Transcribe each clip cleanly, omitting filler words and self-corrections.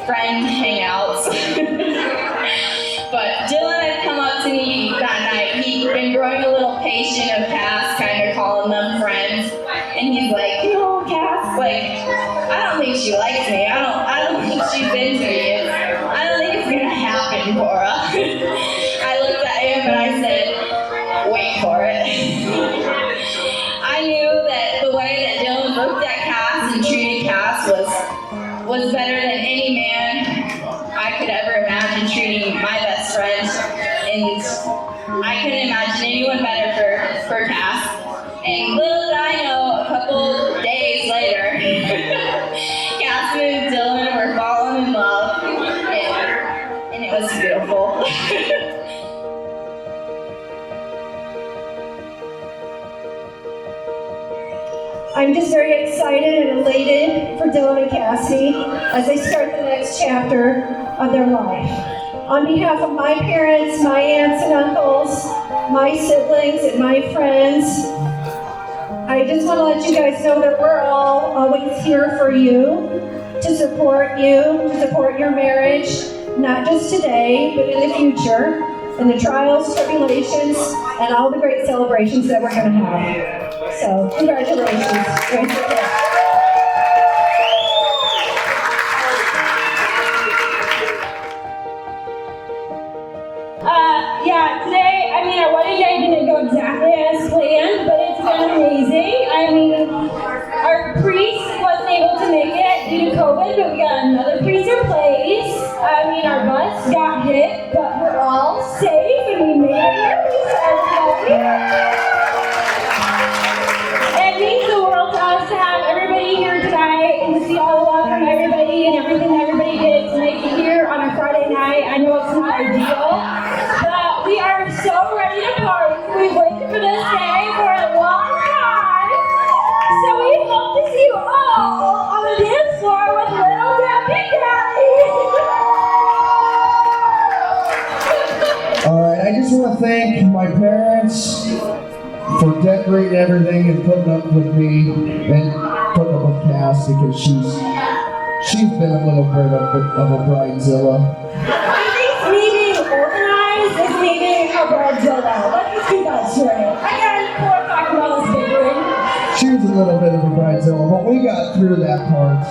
friend hangouts. But Dylan had come up to me that night. He'd been growing a little patient of Cass, kind of calling them friends. And he's like, Cass, I don't think she likes me. I don't think she's into me. I don't think it's gonna happen, Cora. I looked at him and I said, wait for it. I knew that the way that Dylan looked at Cass and treated Cass was better than any man I could ever imagine treating my best friend. And I couldn't imagine anyone better for Cass. And little did I know, a couple days later, Cass and Dylan were falling in love, and it was beautiful. I'm just very excited and elated for Dylan and Cassie as they start the next chapter of their life. On behalf of my parents, my aunts and uncles, my siblings, and my friends, I just want to let you guys know that we're all always here for you, to support your marriage, not just today, but in the future, in the trials, tribulations, and all the great celebrations that we're going to have. So, congratulations. Today, our wedding day didn't go exactly as planned, but it's been amazing. Our priest wasn't able to make it due to COVID, but we got another priest in place. Our bus got hit, but we're all safe and we made it here. It means the world to us to have everybody here tonight and to see all the love from everybody and everything that everybody did to make it here on a Friday night. I know it's not ideal, but we are so ready to party. We've waited for this day for a long time, so we hope to see you all on the dance floor with Little Dad, Big Daddy. All right, I just want to thank my parents for decorating everything and putting up with me and putting up with Cass, because she's been a little bit of a bridezilla. I think me being organized is me being a bridezilla. Let's just keep that straight. Again, we're talking about this big ring. She was a little bit of a bridezilla, but we got through that part.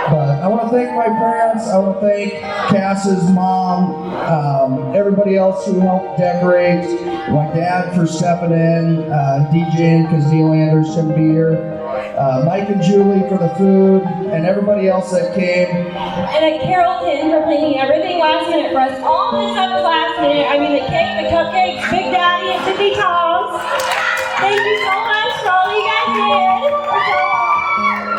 But I want to thank my parents. I want to thank Cass's mom, everybody else who helped decorate, my dad for stepping in, DJing because Neil Anders couldn't be here, Mike and Julie for the food, and everybody else that came. And at Carrollton for planning everything last minute for us. All this stuff was last minute. The cake, the cupcakes, Big Daddy, and Tippy Tom's. Thank you so much for all you guys did.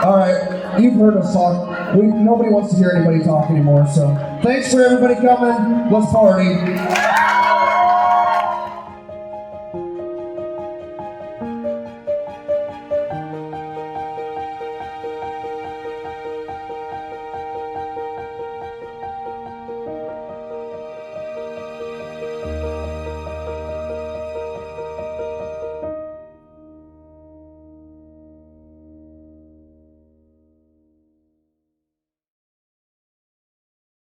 All right, you've heard us talk. Nobody wants to hear anybody talk anymore, so thanks for everybody coming. Let's party.